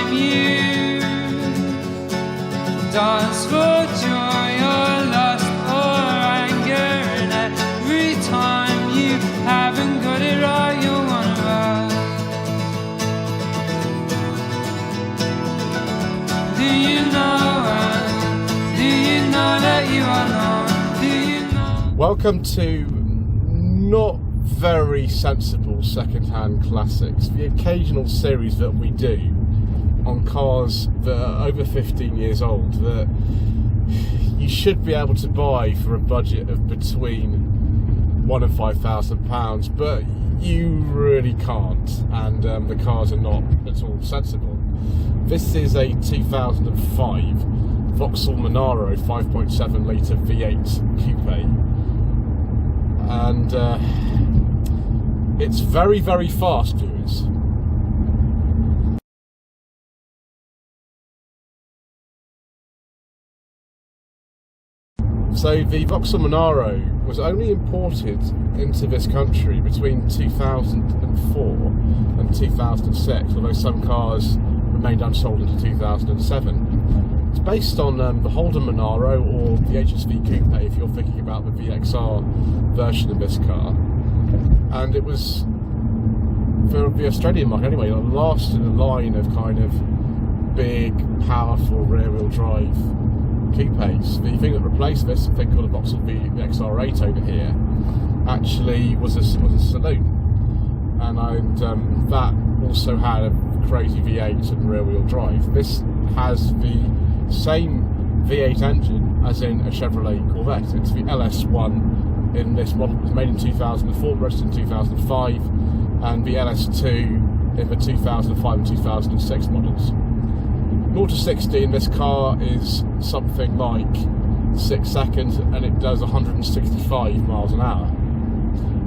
time you dance for joy or lust or anger, and every time you haven't got it right, you're one of us. Do you know, and do you know that you are known? Do you know? Welcome to not very sensible second-hand classics, the occasional series that we do on cars that are over 15 years old that you should be able to buy for a budget of between £1,000 and £5,000, but you really can't, and the cars are not at all sensible. This is a 2005 Vauxhall Monaro 5.7 litre V8 Coupé, and it's very, very fast, viewers. So the Vauxhall Monaro was only imported into this country between 2004 and 2006, although some cars remained unsold until 2007. It's based on the Holden Monaro, or the HSV Coupé if you're thinking about the VXR version of this car. And it was, for the Australian market anyway, the last in a line of kind of big, powerful rear-wheel drive coupes. The thing that replaced this, a thing called a Vauxhall VXR8 over here, actually was a saloon, and that also had a crazy V8 and rear-wheel drive. This has the same V8 engine as in a Chevrolet Corvette. It's the LS1 in this model. It was made in 2004, registered in 2005, and the LS2 in the 2005 and 2006 models. 0 to 60 in this car is something like 6 seconds, and it does 165 miles an hour.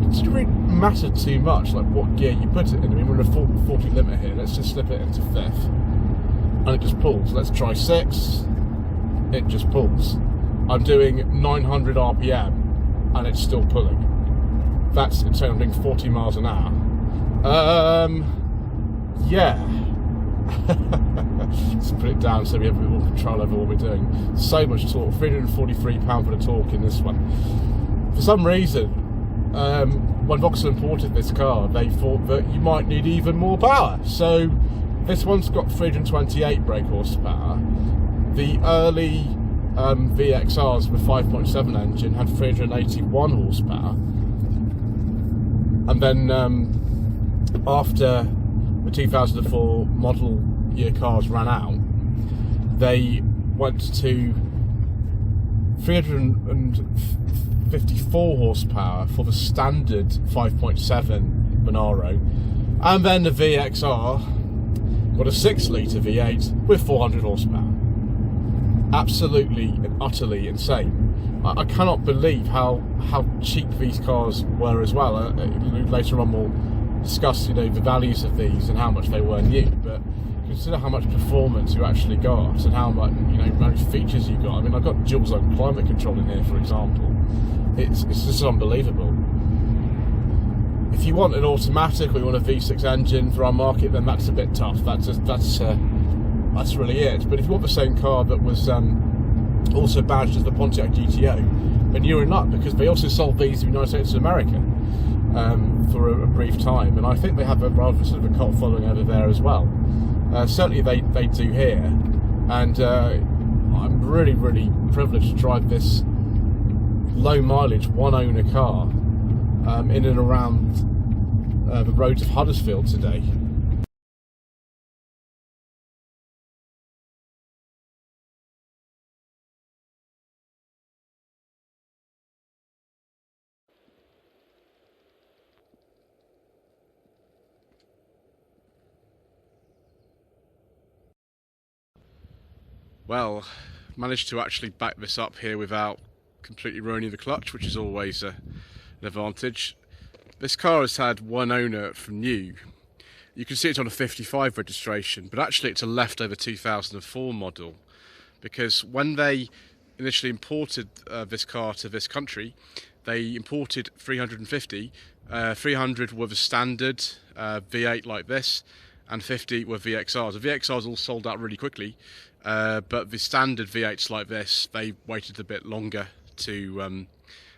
It didn't really matter too much like what gear you put it in. I mean, we're in a 40 limit here. Let's just slip it into 5th, and it just pulls. Let's try 6. It just pulls. I'm doing 900 RPM, and it's still pulling. That's insane. I'm doing 40 miles an hour. Yeah. Let's put it down so we have a bit more control over what we're doing. So much torque, 343 pound-foot of torque in this one. For some reason, when Vauxhall imported this car, they thought that you might need even more power. So this one's got 328 brake horsepower. The early VXRs with 5.7 engine had 381 horsepower. And then after the 2004 model year cars ran out, they went to 354 horsepower for the standard 5.7 Monaro, and then the VXR got a 6 litre V8 with 400 horsepower. Absolutely and utterly insane. I cannot believe how cheap these cars were as well. Later on we'll discuss, the values of these and how much they were new, but consider how much performance you actually got and how much, how many features you got. I mean, I've got dual zone climate control in here, for example. It's just unbelievable. If you want an automatic or you want a V6 engine for our market, then that's a bit tough. That's really it. But if you want the same car that was also badged as the Pontiac GTO, then you're in luck, because they also sold these in the United States of America for a brief time, and I think they have a rather sort of a cult following over there as well. Certainly they do here, and I'm really, really privileged to drive this low mileage one owner car in and around the roads of Huddersfield today. Well, managed to actually back this up here without completely ruining the clutch, which is always an advantage. This car has had one owner from new. You can see it's on a 55 registration, but actually it's a leftover 2004 model, because when they initially imported this car to this country, they imported 350. 300 were the standard V8 like this, and 50 were VXRs. The VXRs all sold out really quickly, but the standard V8s like this, they waited a bit longer to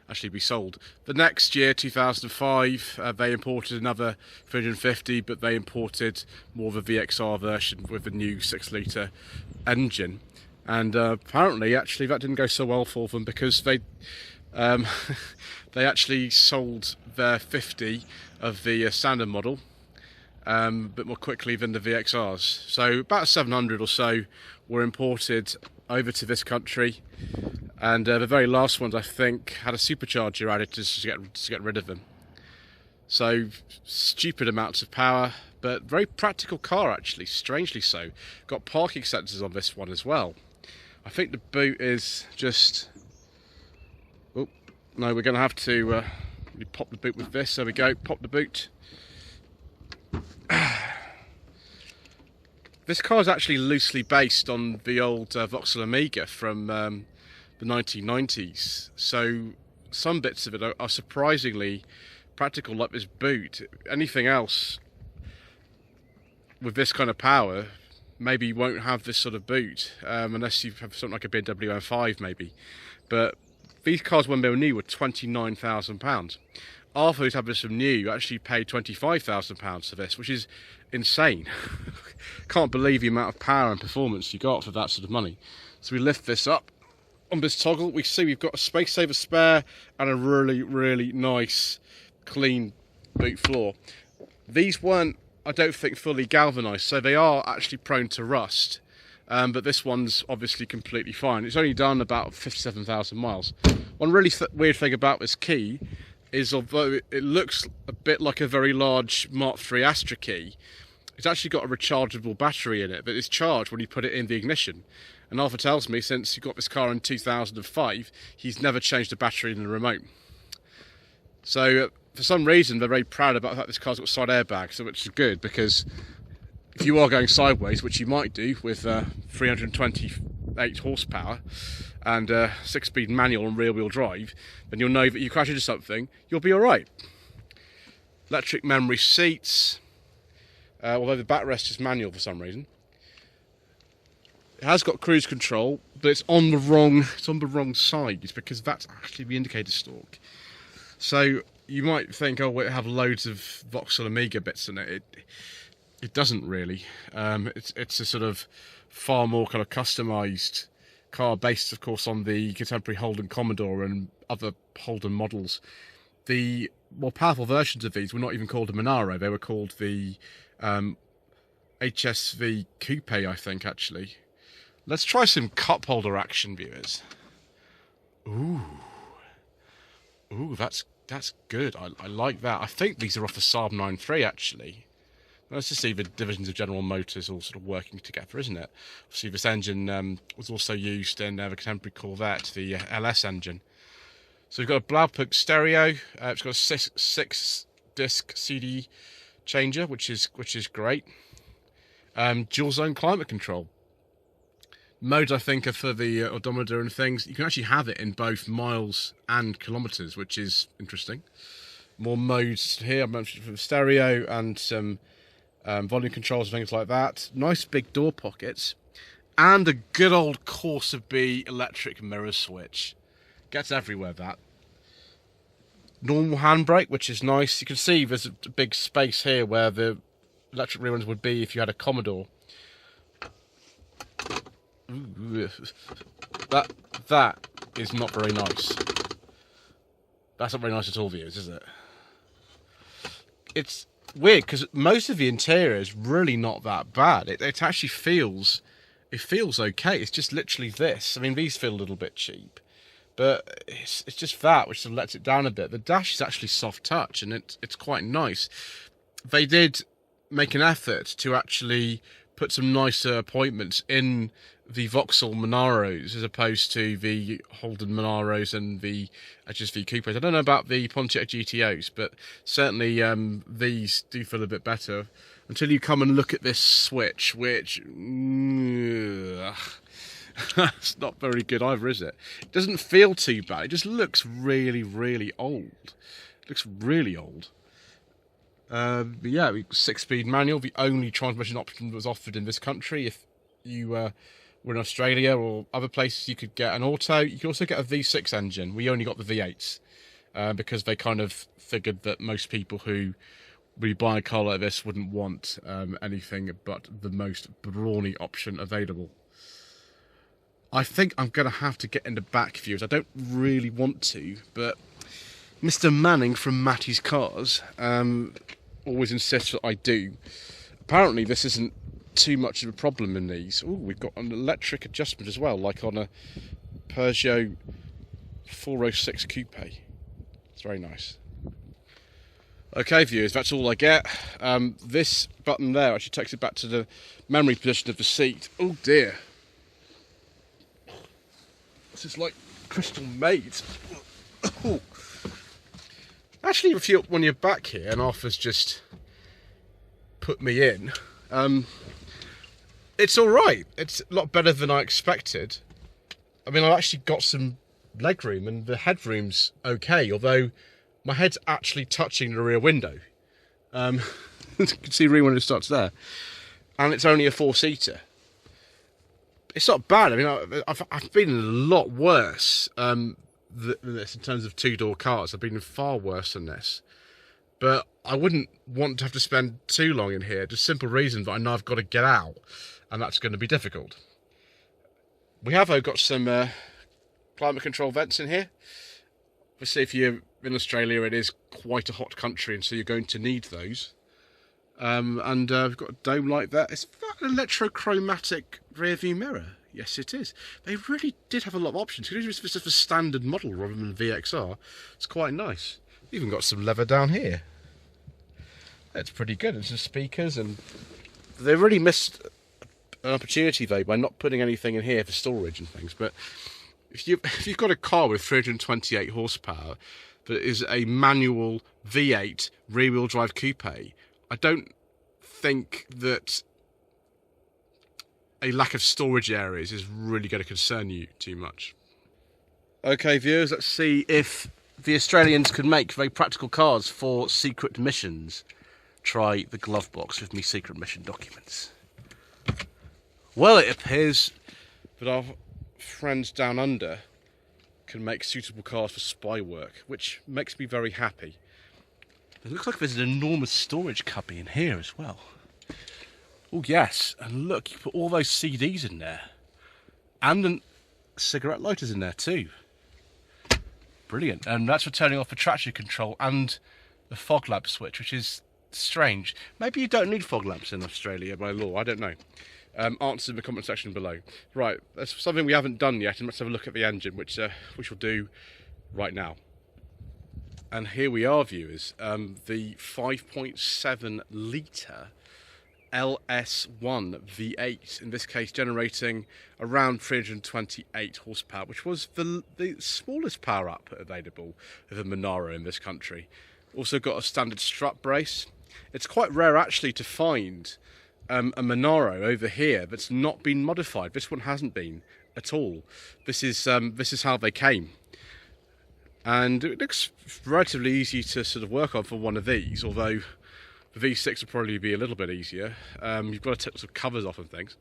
actually be sold. The next year, 2005, they imported another 350, but they imported more of a VXR version with a new 6-litre engine. And apparently, actually, that didn't go so well for them, because they they actually sold their 50 of the standard model a bit more quickly than the VXRs. So about 700 or so were imported over to this country, and the very last ones, I think, had a supercharger added to get rid of them. So stupid amounts of power, but very practical car actually, strangely so. Got parking sensors on this one as well. I think the boot is just... Oh, no, we're going to have to pop the boot with this. There we go, pop the boot. This car is actually loosely based on the old Vauxhall Omega from the 1990s. So some bits of it are surprisingly practical, like this boot. Anything else with this kind of power maybe you won't have this sort of boot, unless you have something like a BMW M5 maybe. But these cars when they were new were £29,000. Arthur, who's had this from new, actually paid £25,000 for this, which is insane. Can't believe the amount of power and performance you got for that sort of money. So we lift this up on this toggle. We see we've got a space saver spare and a really, really nice clean boot floor. These weren't, I don't think, fully galvanised, so they are actually prone to rust. But this one's obviously completely fine. It's only done about 57,000 miles. One really weird thing about this key is, although it looks a bit like a very large Mark III Astra key, it's actually got a rechargeable battery in it, but it's charged when you put it in the ignition. And Arthur tells me, since he got this car in 2005, he's never changed the battery in the remote. So for some reason, they're very proud about the fact this car's got side airbags, which is good, because if you are going sideways, which you might do with 328 horsepower and 6-speed manual and rear-wheel drive, then you'll know that you crash into something, you'll be alright. Electric memory seats, although the backrest is manual for some reason. It has got cruise control, but it's on the wrong side, because that's actually the indicator stalk. So you might think, oh, it have loads of Vauxhall Omega bits in it. It doesn't really. It's a sort of far more kind of customised car, based, of course, on the contemporary Holden Commodore and other Holden models. The more powerful versions of these were not even called a Monaro. They were called the HSV Coupé, I think, actually. Let's try some cup holder action, viewers. Ooh, that's good. I like that. I think these are off the Saab 9.3, actually. Let's just see the divisions of General Motors all sort of working together, isn't it? Obviously, this engine was also used in the contemporary Corvette, the LS engine. So we've got a Blaupunkt stereo. It's got a six-disc CD changer, which is great. Dual zone climate control. Modes, I think, are for the odometer and things. You can actually have it in both miles and kilometres, which is interesting. More modes here. I mentioned for the stereo and some volume controls and things like that. Nice big door pockets. And a good old Corsa B electric mirror switch. Gets everywhere, that. Normal handbrake, which is nice. You can see there's a big space here where the electric rear ends would be if you had a Commodore. Ooh, that is not very nice. That's not very nice at all, viewers, is it? It's weird because most of the interior is really not that bad. It actually feels okay. It's just literally this. I mean, these feel a little bit cheap, but it's just that which lets it down a bit. The dash is actually soft touch, and it's quite nice. They did make an effort to actually put some nicer appointments in the Vauxhall Monaros as opposed to the Holden Monaros and the HSV Coupés. I don't know about the Pontiac GTOs, but certainly these do feel a bit better until you come and look at this switch, which that's not very good either, is it? It doesn't feel too bad. It just looks really, really old. It looks really old. Yeah, 6-speed manual, the only transmission option that was offered in this country. If you were in Australia or other places, you could get an auto. You could also get a V6 engine. We only got the V8s because they kind of figured that most people who really buy a car like this wouldn't want anything but the most brawny option available. I think I'm going to have to get in the back views. I don't really want to, but Mr. Manning from Matty's Cars always insists that I do. Apparently this isn't too much of a problem in these. Oh, we've got an electric adjustment as well, like on a Peugeot 406 Coupé. It's very nice. Okay viewers, that's all I get. This button there actually takes it back to the memory position of the seat. Oh dear. This is like crystal made. Actually, if you're, when you're back here and Arthur's just put me in, it's alright. It's a lot better than I expected. I mean, I've actually got some legroom and the headroom's okay, although my head's actually touching the rear window. You can see the rear window starts there. And it's only a 4-seater. It's not bad. I mean, I've been in a lot worse than this in terms of 2-door cars. I've been in far worse than this. But I wouldn't want to have to spend too long in here. Just simple reason that I know I've got to get out. And that's going to be difficult. We have, though, got some climate control vents in here. Obviously, if you're in Australia, it is quite a hot country, and so you're going to need those. We've got a dome like that. Is that an electrochromatic rear view mirror? Yes, it is. They really did have a lot of options. Because it's just a standard model rather than VXR. It's quite nice. We've even got some leather down here. That's pretty good. It's just speakers, and they really missed an opportunity though by not putting anything in here for storage and things. But if you've got a car with 328 horsepower that is a manual V8 rear-wheel drive coupe, I don't think that a lack of storage areas is really going to concern you too much. Okay viewers, let's see if the Australians can make very practical cars for secret missions. Try the glove box with me secret mission documents. Well, it appears that our friends down under can make suitable cars for spy work, which makes me very happy. It looks like there's an enormous storage cubby in here as well. Oh yes, and look, you put all those CDs in there. And the cigarette lighters in there too. Brilliant. And that's for turning off the traction control and the fog lamp switch, which is strange. Maybe you don't need fog lamps in Australia by law, I don't know. Answer in the comment section below. Right, that's something we haven't done yet, and let's have a look at the engine, which we'll do right now. And here we are, viewers, the 5.7 litre LS1 V8, in this case generating around 328 horsepower, which was the smallest power output available of a Monaro in this country. Also got a standard strut brace. It's quite rare actually to find a Monaro over here that's not been modified. This one hasn't been at all. This is how they came. And it looks relatively easy to sort of work on for one of these, although the V6 will probably be a little bit easier. You've got to take some covers off and things.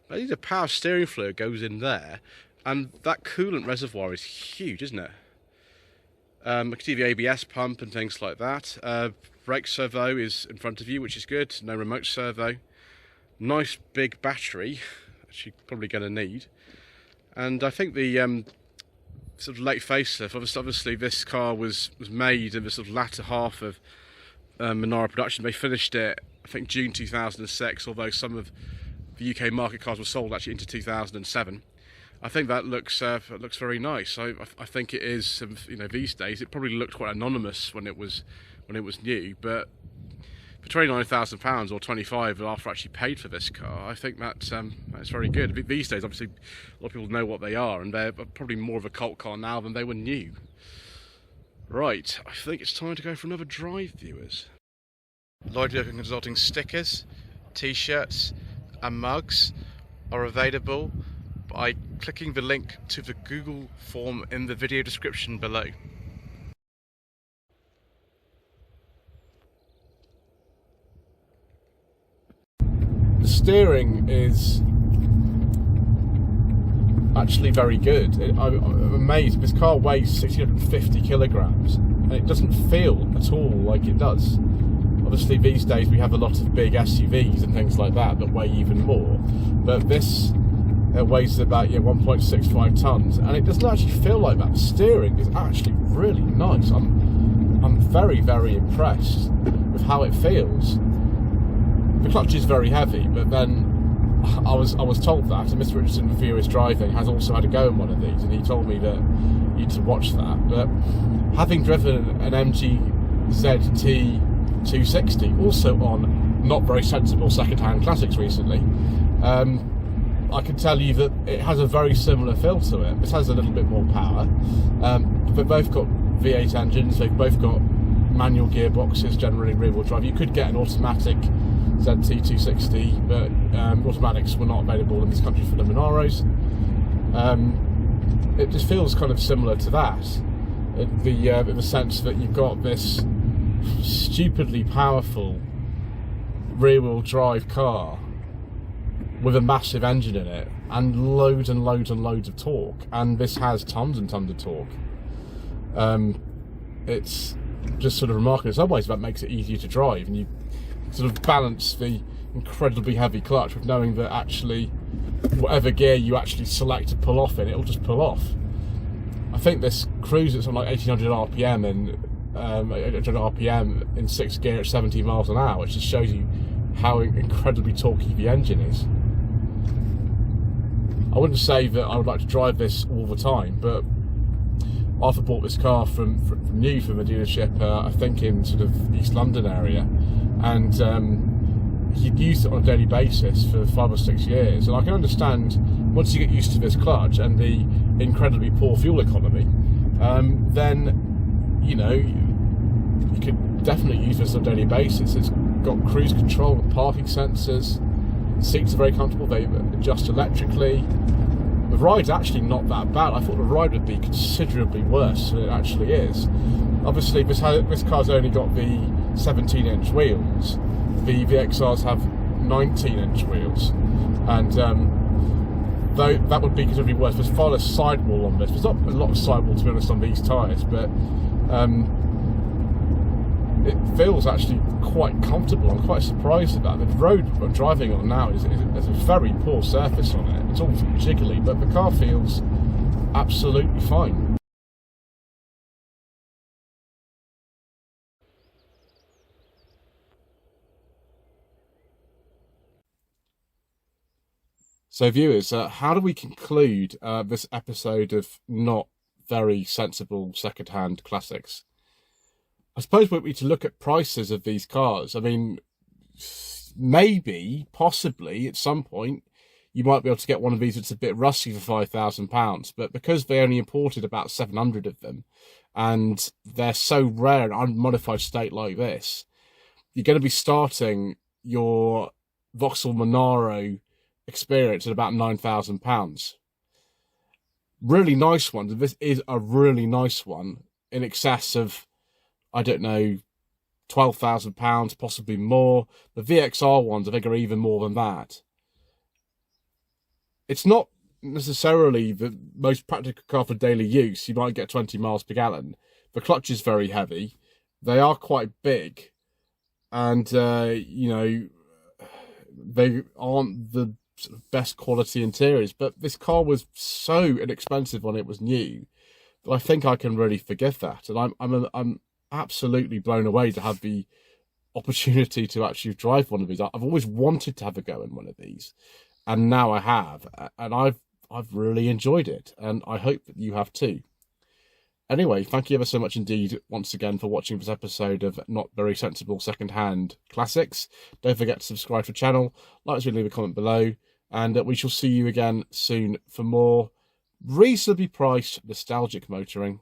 I think the power steering fluid goes in there, and that coolant reservoir is huge, isn't it? I can see the ABS pump and things like that. Brake servo is in front of you, which is good. No remote servo. Nice big battery, which you're probably going to need. And I think the sort of late facelift, obviously this car was made in the sort of latter half of Monaro production. They finished it, I think, June 2006, although some of the UK market cars were sold actually into 2007. I think that looks very nice. I think it is, you know, these days. It probably looked quite anonymous when it was new, but for £29,000 or 25 after actually paid for this car, I think that's very good. These days, obviously, a lot of people know what they are, and they're probably more of a cult car now than they were new. Right, I think it's time to go for another drive, viewers. Lloyd Vehicle Consulting stickers, t-shirts and mugs are available by clicking the link to the Google form in the video description below. the steering is actually very good. I'm amazed. This car weighs 650 kilograms and it doesn't feel at all like it does. Obviously these days we have a lot of big SUVs and things like that weigh even more, but this weighs about 1.65 tons, and it doesn't actually feel like that. The steering is actually really nice. I'm very, very impressed with how it feels. The clutch is very heavy, but then I was told that, and Mr. Richardson, the viewer is driving, has also had a go in one of these, and he told me that you need to watch that. But having driven an MG ZT 260, also on not very sensible second-hand classics recently, I can tell you that it has a very similar feel to it. This has a little bit more power. They've both got V8 engines, they've both got manual gearboxes, generally rear-wheel drive. You could get an automatic ZT 260, but automatics were not available in this country for the Monaros. It just feels kind of similar to that, in the sense that you've got this stupidly powerful rear-wheel drive car with a massive engine in it and loads and loads and loads of torque, and this has tons and tons of torque. It's just sort of remarkable. In some ways that makes it easier to drive, and you sort of balance the incredibly heavy clutch with knowing that actually whatever gear you actually select to pull off in, it'll just pull off. I think this cruises at something like 1800 RPM in 6th gear at 70 miles an hour, which just shows you how incredibly torquey the engine is. I wouldn't say that I would like to drive this all the time, but Arthur bought this car from the dealership, I think in sort of East London area, and he'd used it on a daily basis for 5 or 6 years, and I can understand once you get used to this clutch and the incredibly poor fuel economy, then you know you could definitely use this on a daily basis. It's got cruise control with parking sensors, seats are very comfortable, they adjust electrically. The ride's actually not that bad. I thought the ride would be considerably worse than it actually is. Obviously this car's only got the 17-inch wheels. The VXRs have 19-inch wheels, and though that would be considerably worse. There's far less sidewall on this. There's not a lot of sidewall, to be honest, on these tyres, but it feels actually quite comfortable. I'm quite surprised at that. The road I'm driving on now is a very poor surface on it. It's all jiggly, but the car feels absolutely fine. So viewers, how do we conclude this episode of Not Very Sensible Secondhand Classics? I suppose we need to look at prices of these cars. I mean, maybe, possibly, at some point, you might be able to get one of these that's a bit rusty for £5,000. But because they only imported about 700 of them, and they're so rare in an unmodified state like this, you're going to be starting your Vauxhall Monaro experience at about £9,000. Really nice ones. This is a really nice one, in excess of, I don't know, £12,000, possibly more. The VXR ones, I think, are even more than that. It's not necessarily the most practical car for daily use. You might get 20 miles per gallon. The clutch is very heavy. They are quite big. And, you know, they aren't the sort of best quality interiors. But this car was so inexpensive when it was new that I think I can really forgive that. And I'm absolutely blown away to have the opportunity to actually drive one of these. I've always wanted to have a go in one of these, and now I have, and I've really enjoyed it, and I hope that you have too. Anyway, thank you ever so much indeed once again for watching this episode of Not Very Sensible Secondhand Classics. Don't forget to subscribe to the channel, like us, leave a comment below, and we shall see you again soon for more reasonably priced nostalgic motoring.